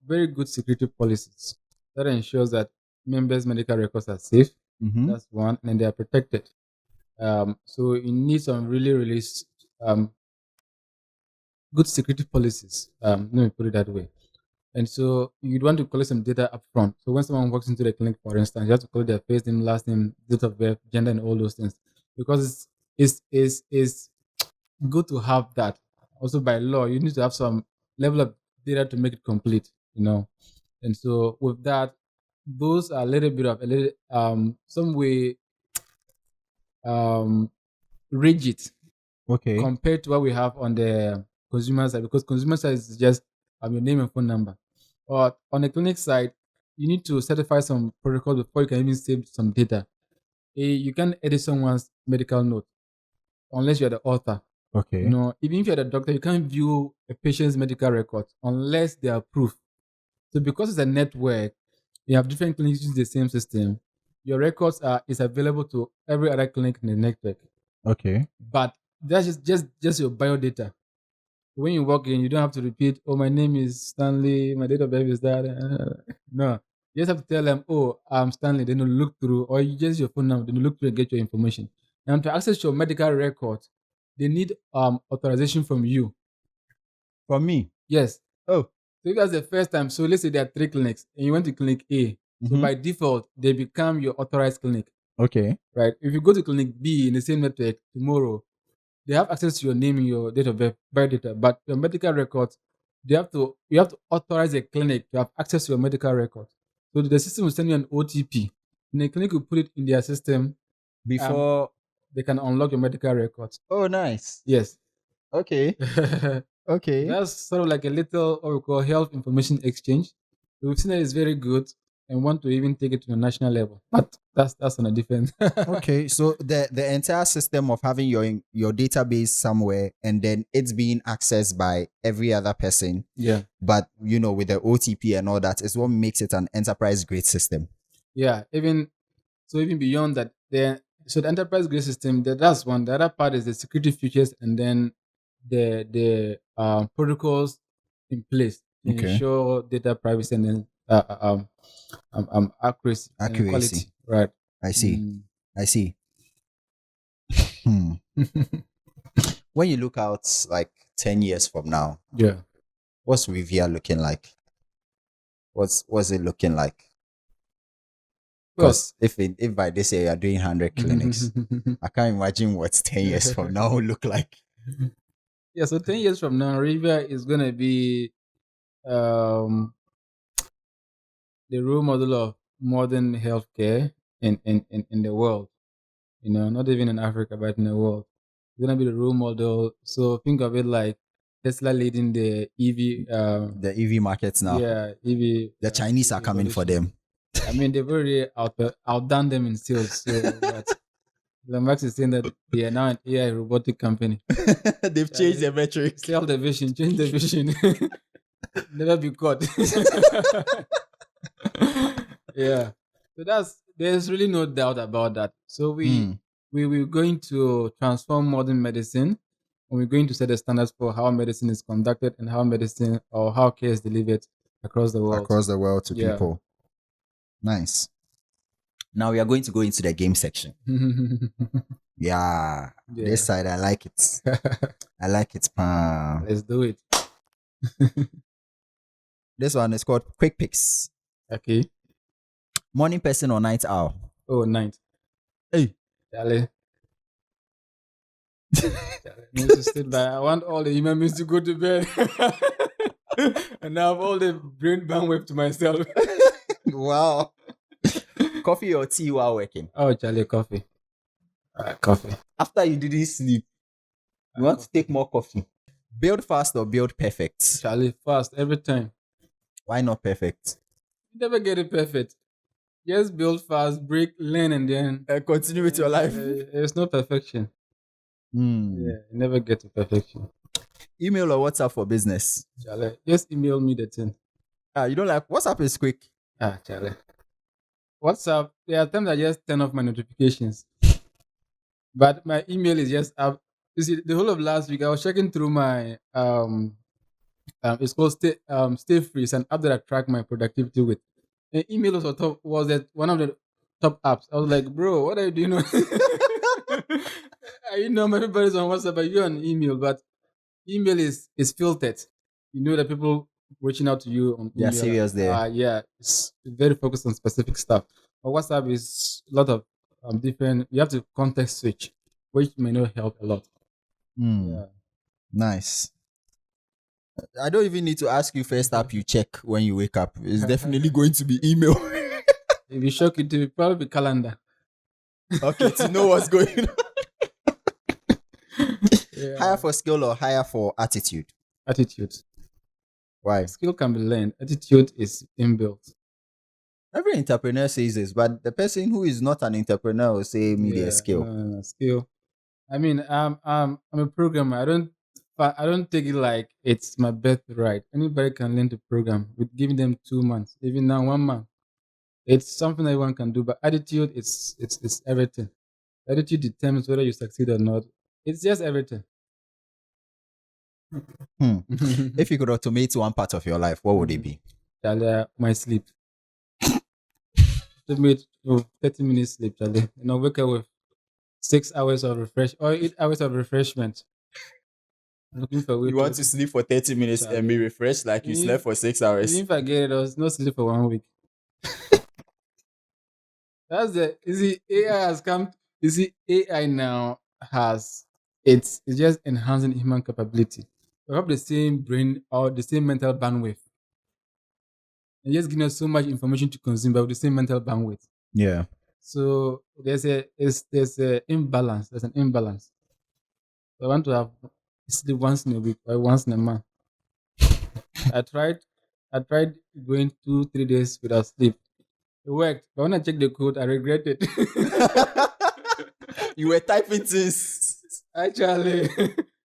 very good security policies that ensures that members' medical records are safe. Mm-hmm. That's one, and they are protected. So you need some really um, good security policies. Let me put it that way. And so you'd want to collect some data upfront. So when someone walks into the clinic, for instance, you have to collect their first name, last name, date of birth, gender, and all those things, because it's good to have that. Also, by law, you need to have some level of data to make it complete. And so with that, those are a little some way um rigid Okay. compared to what we have on the consumer side, because consumer side is just your name and phone number. But on the clinic side, you need to certify some protocol before you can even save some data. You can't edit someone's medical note unless you're the author. Okay. Even if you're the doctor, you can't view a patient's medical records unless they are proof. So because it's a network, you have different clinics using the same system. Your records is available to every other clinic in the network. Okay. But that's just your bio data. When you walk in, you don't have to repeat, "Oh, my name is Stanley. My date of birth is that." No, you just have to tell them, "Oh, I'm Stanley." Then you look through, or you just your phone number. Then you look through and get your information. Now to access your medical record, they need authorization from you. For me. Yes. Oh. So if that's the first time, so let's say there are 3 clinics and you went to clinic A. So Mhm. by default, they become your authorized clinic, Okay. right? If you go to clinic B in the same network tomorrow, they have access to your name and your date of birth, data, but your medical records, you have to authorize a clinic to have access to your medical records. So the system will send you an OTP. And the clinic will put it in their system. Before. They can unlock your medical records. Oh, nice. Yes. Okay. Okay. That's sort of like a little what we call health information exchange. We've seen that it's very good and want to even take it to the national level. But that's on a different. Okay, so the entire system of having your database somewhere and then it's being accessed by every other person, Yeah. but with the OTP and all that is what makes it an enterprise grade system. Yeah. Even beyond that, the enterprise grade system, that's one. The other part is the security features and then the protocols in place to Okay. ensure data privacy and then accuracy and quality. Accuracy. Right. I see. Mm. I see. Hmm. When you look out like 10 years from now, Yeah. what's Rivia looking like? What's it looking like? Well, Because if by this year you're doing 100 clinics, I can't imagine what 10 years from now will look like. Yeah, so 10 years from now, Rivia is going to be um, the role model of modern healthcare in the world. Not even in Africa, but in the world. It's going to be the role model. So think of it like Tesla leading the EV. The EV markets now. Yeah, EV. The Chinese are coming for them. I mean, they've already outdone them in sales. So, but Elon Musk is saying that they are now an AI robotic company. They've changed their metric. Sell the vision, change the vision. Never be caught. Yeah. So there's really no doubt about that. So we're going to transform modern medicine, and we're going to set the standards for how medicine is conducted and how medicine or how care is delivered across the world. Across the world to Yeah. people. Nice. Now we are going to go into the game section. Yeah. This side, I like it. I like it. Let's do it. This one is called Quick Picks. Okay. Morning person or night owl? Oh, night. Hey. Charlie. Need to sit by. I want all the human beings to go to bed. And now I have all the brain bandwidth to myself. Wow. Coffee or tea while working? Oh, Charlie, coffee. Coffee. After you didn't sleep, You want to take more coffee? Build fast or build perfect? Charlie, fast every time. Why not perfect? You never get it perfect. Just build fast, break, learn, and then Continue with your life. there's no perfection. Hmm. Yeah, you never get to perfection. Email or WhatsApp for business? Charlie, just email me the thing. You don't like WhatsApp is quick. Charlie. WhatsApp, there are times I just turn off my notifications. But my email is just up. You see, the whole of last week I was checking through my it's called Stay Free. It's an app that I track my productivity with. And email was on top, was that one of the top apps. I was like, bro, what are you doing? I know everybody's on WhatsApp, but you're on email. But email is filtered. You know that people reaching out to you on They are email. serious there. Yeah, it's very focused on specific stuff. But WhatsApp is a lot of different. You have to context switch, which may not help a lot. Hmm. Yeah. Nice. I don't even need to ask you first app you check when you wake up. It's definitely going to be email. If you shock it, it will probably be calendar. Okay, to know what's going on. Yeah. Hire for skill or hire for attitude? Attitude. Why? Skill can be learned. Attitude is inbuilt. Every entrepreneur says this, but the person who is not an entrepreneur will say media skill. No. Skill. I mean, I'm a programmer. I don't take it like it's my birthright. Anybody can learn to program with giving them 2 months, even now 1 month. It's something everyone can do, but attitude it's everything. Attitude determines whether you succeed or not. It's just everything. If you could automate one part of your life, what would it be? Charlie, my sleep. Automate 30 minutes sleep, Charlie. Wake up with 6 hours of refresh or 8 hours of refreshment. Looking for way You want to sleep for 30 minutes and be refreshed like you slept for 6 hours. Even if I get it, I was not sleep for 1 week. That's the you see AI has come. You see AI now has it's just enhancing human capability. We have the same brain or the same mental bandwidth. And just giving us so much information to consume, but with the same mental bandwidth. Yeah. So there's a imbalance. There's an imbalance. So I want to have sleep once in a week or once in a month. I tried I tried going 2-3 days without sleep. It worked, but when I checked the code, I regret it. You were typing things. Actually,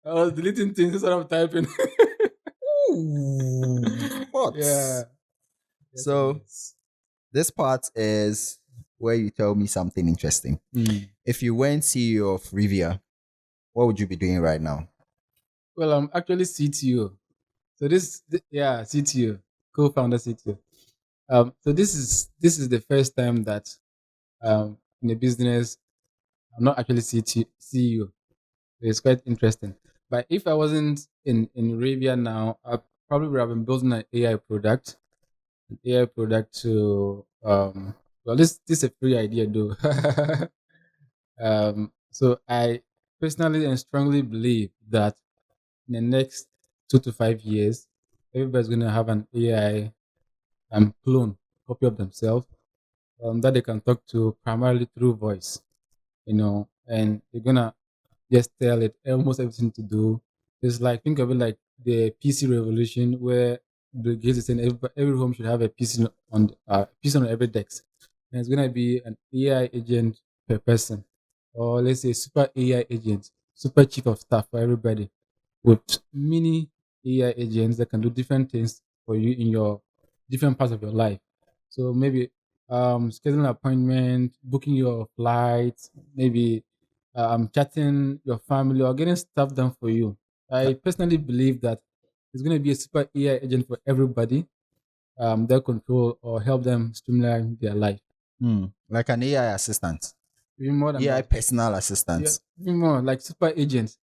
I was deleting things instead of typing. What? Yeah. So this part is where you tell me something interesting. If you weren't CEO of Rivia, what would you be doing right now? Well, I'm actually CTO. So CTO, co-founder CTO. So this is the first time that in a business I'm not actually CEO. It's quite interesting. But if I wasn't in Rivia now, I probably would have been building an AI product. An AI product to well, this is a free idea though. So I personally and strongly believe that in the next 2 to 5 years, everybody's gonna have an AI clone copy of themselves that they can talk to primarily through voice, and they're gonna just tell it almost everything to do. It's like think of it like the PC revolution where the Gates is saying every home should have a PC on every desk, and it's gonna be an AI agent per person, or let's say super AI agent, super chief of staff for everybody, with mini AI agents that can do different things for you in your different parts of your life. So maybe scheduling an appointment, booking your flights, maybe chatting your family or getting stuff done for you. I personally believe that it's going to be a super AI agent for everybody, their control or help them streamline their life. Like an AI assistant. Even more than AI that. personal assistant. Yeah, even more like super agents.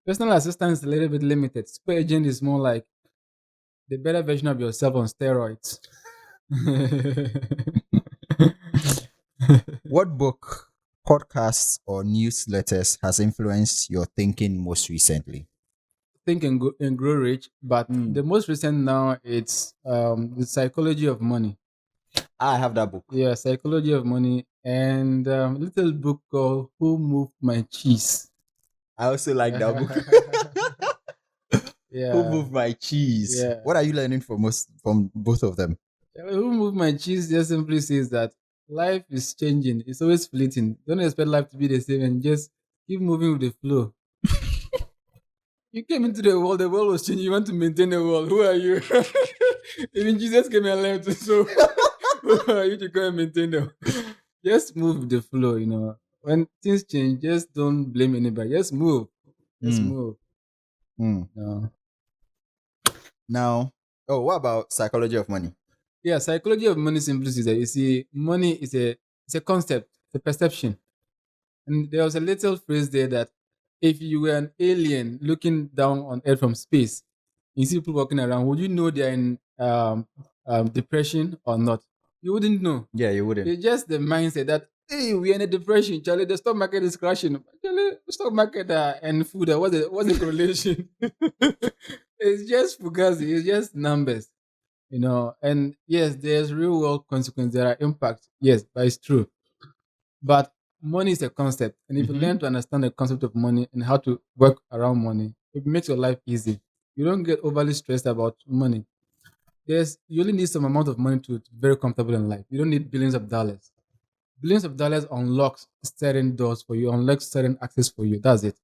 Personal assistant is a little bit limited. Super agent is more like the better version of yourself on steroids. What book, podcasts, or newsletters has influenced your thinking most recently? Think and grow rich, but the most recent now it's the psychology of money. I have that book. Yeah, psychology of money, and a little book called Who Moved My Cheese. I also like that book. Who Yeah, moved my cheese? yeah. What are you learning from both of them? Who moved my cheese just simply says that life is changing. It's always fleeting. Don't expect life to be the same and just keep moving with the flow. You came into the world was changing. You want to maintain the world. Who are you? Even Jesus came and left. So who are you to come and maintain them? Just move with the flow, you know. When things change, just don't blame anybody. Just move. Just Hmm. move. Hmm. No. Now, oh, what about psychology of money? Yeah, psychology of money simply is that you see, money is a concept, a perception. And there was a little phrase there that if you were an alien looking down on Earth from space, you see people walking around, would you know they're in depression or not? You wouldn't know. Yeah, you wouldn't. It's just the mindset that, hey, we're in a depression, Charlie. The stock market is crashing. Charlie, the stock market and food, what's the correlation? It's just fugazi. It's just numbers, you know. And yes, there's real world consequences. There are impacts. Yes, but it's true. But money is a concept. And if you Mhm. learn to understand the concept of money and how to work around money, it makes your life easy. You don't get overly stressed about money. You only need some amount of money to be very comfortable in life. You don't need billions of dollars. Billions of dollars unlocks certain doors for you, unlocks certain access for you. That's it.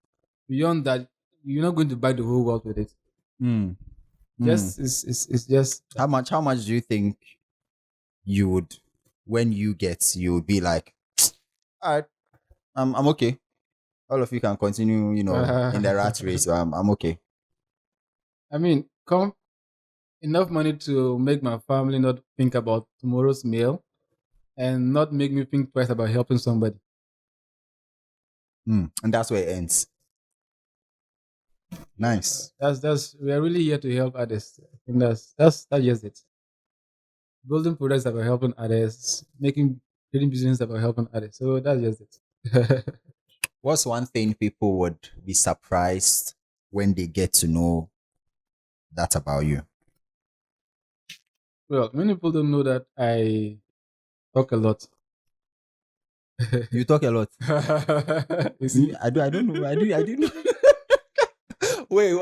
Beyond that, you're not going to buy the whole world with it. Hmm. Hmm. Just it's just How much do you think you would when you would be like, all right, I'm okay. All of you can continue, in the rat race. So I'm okay. I mean, come enough money to make my family not think about tomorrow's meal and not make me think twice about helping somebody. Hmm. And that's where it ends. Nice. That's we are really here to help others. I think that's just it. Building products about helping others, making creating business about helping others. So that's just it. What's one thing people would be surprised when they get to know that about you? Well, many people don't know that I talk a lot. You talk a lot. You see, I don't know. I do know. Wait,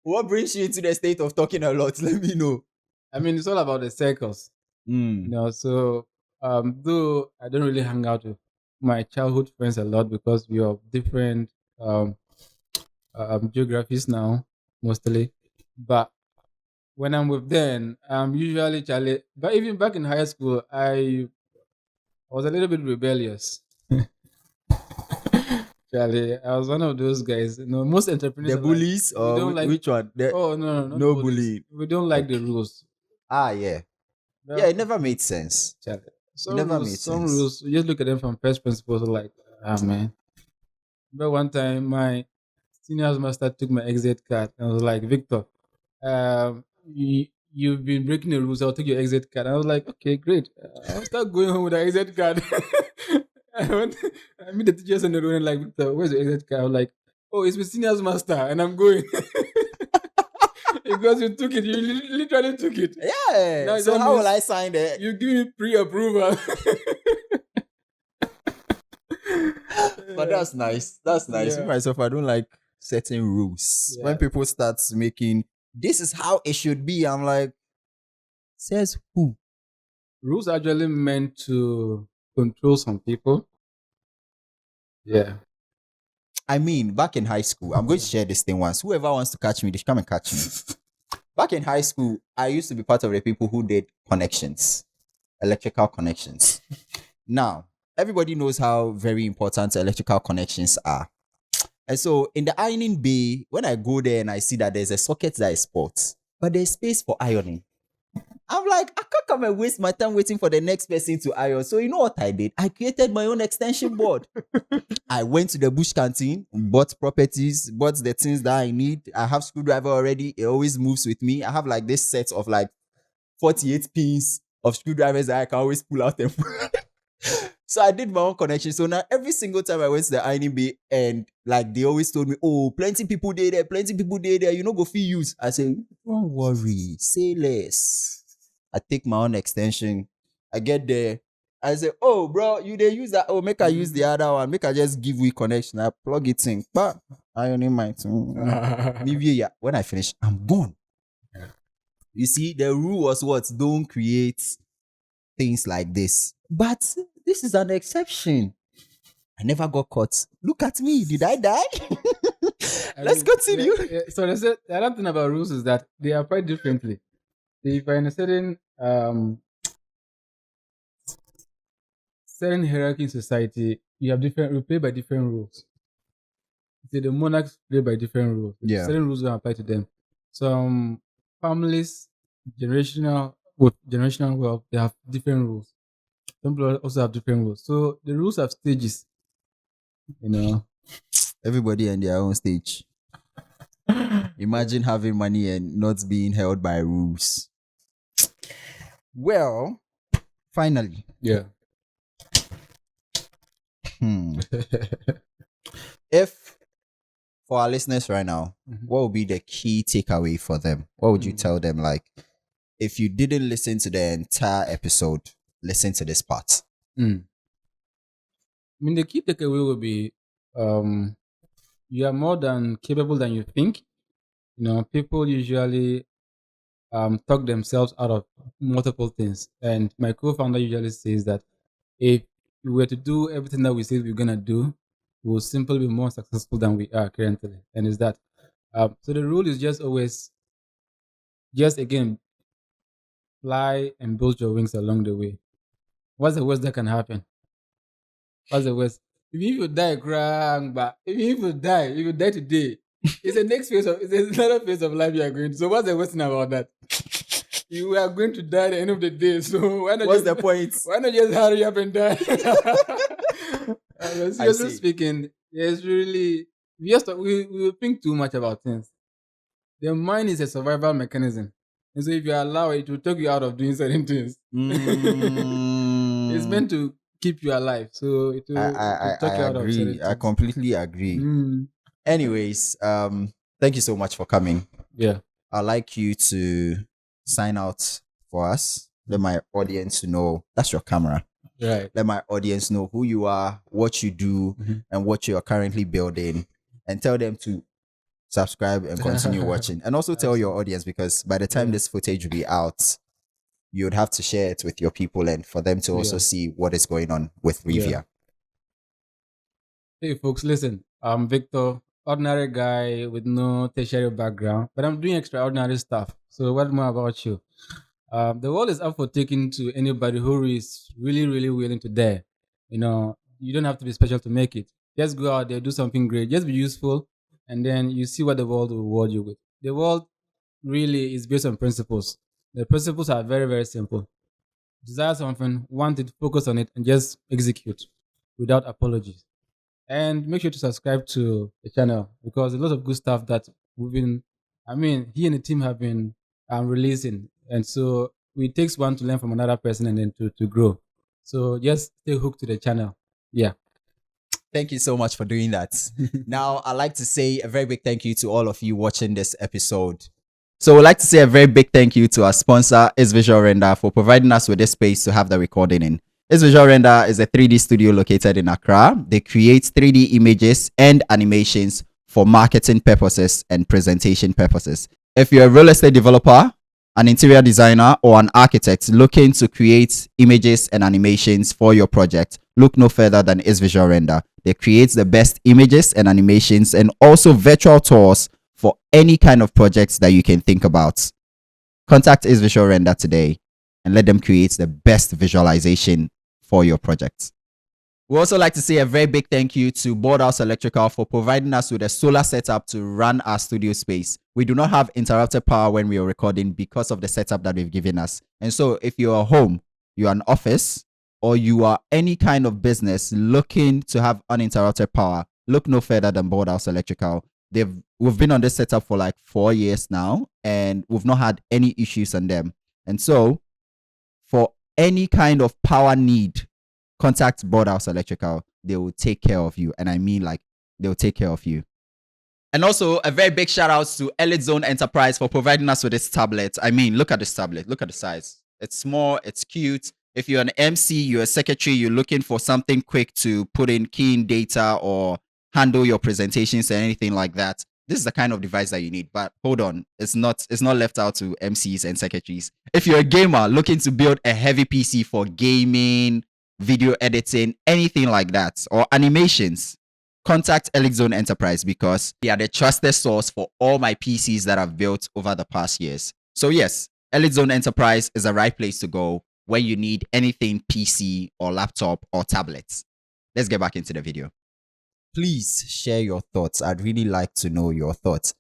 what brings you into the state of talking a lot? Let me know. I mean, it's all about the circles, you Hmm. know. So, though I don't really hang out with my childhood friends a lot because we are different um, geographies now, mostly. But when I'm with them, I'm usually Charlie. But even back in high school, I was a little bit rebellious. Charlie, I was one of those guys. You know, most entrepreneurs The are like, bullies we or don't like. which one? The Oh no, not no bullies. bully. We don't like the Okay. rules. Yeah. Yeah, it Well, never made sense. Charlie, It never made some sense. rules. You just look at them from first principles. Like, ah man. But one time, my senior master took my exit card and was like, Victor, you've been breaking the rules. I'll take your exit card. I was like, okay, great. I'll start going home with the exit card. I meet the teachers on the road and like, Victor, where's the exit card? I was like, oh, it's my senior's master, and I'm going. Because you took it, you literally took it. Yeah. Now So that how will means I sign it? you give me pre-approval. But that's nice. That's nice. Me Yeah, myself, I don't like setting rules. When yeah. people start making this is how it should be, I'm like, says who? Rules are actually meant to control some people. Yeah. I mean, back in high school, I'm going to share this thing once. Whoever wants to catch me, they should come and catch me. Back in high school, I used to be part of the people who did connections, electrical connections. Now, everybody knows how very important electrical connections are. And so in the ironing bay, when I go there and I see that there's a socket that is spot, but there's space for ironing. I'm like, I can't come and waste my time waiting for the next person to iron. So you know what I did? I created my own extension board. I went to the bush canteen, bought properties, bought the things that I need. I have screwdriver already. It always moves with me. I have like this set of like 48 pins of screwdrivers that I can always pull out and so I did my own connection. So now every single time I went to the ironing bay and like they always told me, oh, plenty people there, you know, go fee use. I say, don't worry, say less. I take my own extension. I get there. I say, oh, bro, you they use that. Oh, make I use the other one. Make I just give we connection. I plug it in. But ironing my Rivia. When I finish, I'm gone. You see, the rule was what? Don't create things like this. But this is an exception. I never got caught. Look at me. Did I die? I Let's mean, continue. so the other thing about rules is that they apply differently. If you're in a certain hierarchy in society, you play by different rules. See, the monarchs play by different rules. Yeah. Certain rules don't apply to them. Some families, generational wealth, they have different rules. Some people also have different rules. So the rules have stages. You know. Everybody on their own stage. Imagine having money and not being held by rules. Well, finally. Yeah. If for our listeners right now, Mhm. what would be the key takeaway for them? What would you tell them? Like, if you didn't listen to the entire episode, listen to this part. I mean, the key takeaway will be you are more than capable than you think. You know, people usually talk themselves out of multiple things. And my co-founder usually says that if we were to do everything that we said we're gonna do, we'll simply be more successful than we are currently. And is that so the rule is just always just again fly and build your wings along the way. What's the worst that can happen? What's the worst? If you die crying, but if you die today, it's the next phase of it's another phase of life you are going to. So what's the worst thing about that? You are going to die at the end of the day. So why not What's just, the point? why not just hurry up and die? Seriously see. speaking, it's really we think too much about things. The mind is a survival mechanism. And so if you allow it, it will take you out of doing certain things. It's meant to keep you alive. So it will take you I out of certain agree. I things. completely agree. Mm, Anyways, thank you so much for coming. yeah. I'd like you to sign out for us. Let my audience know that's your camera. Right. Let my audience know who you are, what you do, and what you are currently building, and tell them to subscribe and continue watching. And also tell your audience, because by the time this footage will be out, you would have to share it with your people and for them to also see what is going on with Rivia. Yeah. Hey folks, listen. I'm Victor, ordinary guy with no tertiary background, but I'm doing extraordinary stuff. So what more about you? The world is up for taking to anybody who is really, really willing to dare. You know, you don't have to be special to make it. Just go out there, do something great, just be useful, and then you see what the world will reward you with. The world really is based on principles. The principles are very, very simple. Desire something, want it, focus on it, and just execute without apologies. And make sure to subscribe to the channel because a lot of good stuff that he and the team have been releasing. And so it takes one to learn from another person and then to grow. So just stay hooked to the channel. Yeah. Thank you so much for doing that. Now, I'd like to say a very big thank you to all of you watching this episode. So, we'd like to say a very big thank you to our sponsor, Is Visual Render, for providing us with this space to have the recording in. Is Visual Render is a 3D studio located in Accra. They create 3D images and animations for marketing purposes and presentation purposes. If you're a real estate developer, an interior designer, or an architect looking to create images and animations for your project, look no further than Is Visual Render. They create the best images and animations and also virtual tours for any kind of projects that you can think about. Contact Is Visual Render today and let them create the best visualization for your projects. We also like to say a very big thank you to Boardhouse Electrical for providing us with a solar setup to run our studio space. We do not have interrupted power when we are recording because of the setup that they've given us. And so if you're home, you're an office, or you are any kind of business looking to have uninterrupted power, look no further than Boardhouse Electrical. We've been on this setup for like 4 years now, and we've not had any issues on them. And so for any kind of power need, contact Boardhouse Electrical. They will take care of you. And I mean, like, they will take care of you. And also, a very big shout out to Elite Zone Enterprise for providing us with this tablet. I mean, look at this tablet. Look at the size. It's small. It's cute. If you're an MC, you're a secretary, you're looking for something quick to put in key in data or handle your presentations and anything like that, this is the kind of device that you need. But hold on, it's not left out to MCs and secretaries. If you're a gamer looking to build a heavy PC for gaming, video editing, anything like that, or animations, contact Elite Zone Enterprise because they are the trusted source for all my PCs that I've built over the past years. So yes, Elite Zone Enterprise is the right place to go when you need anything PC or laptop or tablets. Let's get back into the video. Please share your thoughts. I'd really like to know your thoughts.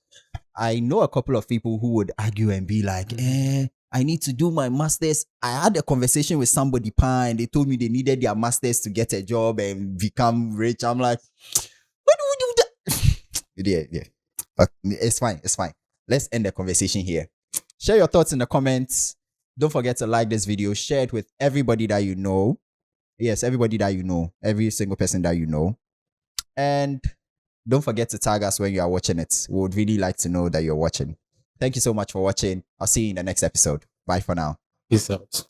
I know a couple of people who would argue and be like, I need to do my master's. I had a conversation with somebody, and they told me they needed their master's to get a job and become rich. I'm like, what do we do that? Yeah. It's fine. Let's end the conversation here. Share your thoughts in the comments. Don't forget to like this video. Share it with everybody that you know. Yes, everybody that you know. Every single person that you know. And don't forget to tag us when you are watching it. We would really like to know that you're watching. Thank you so much for watching. I'll see you in the next episode. Bye for now. Peace out.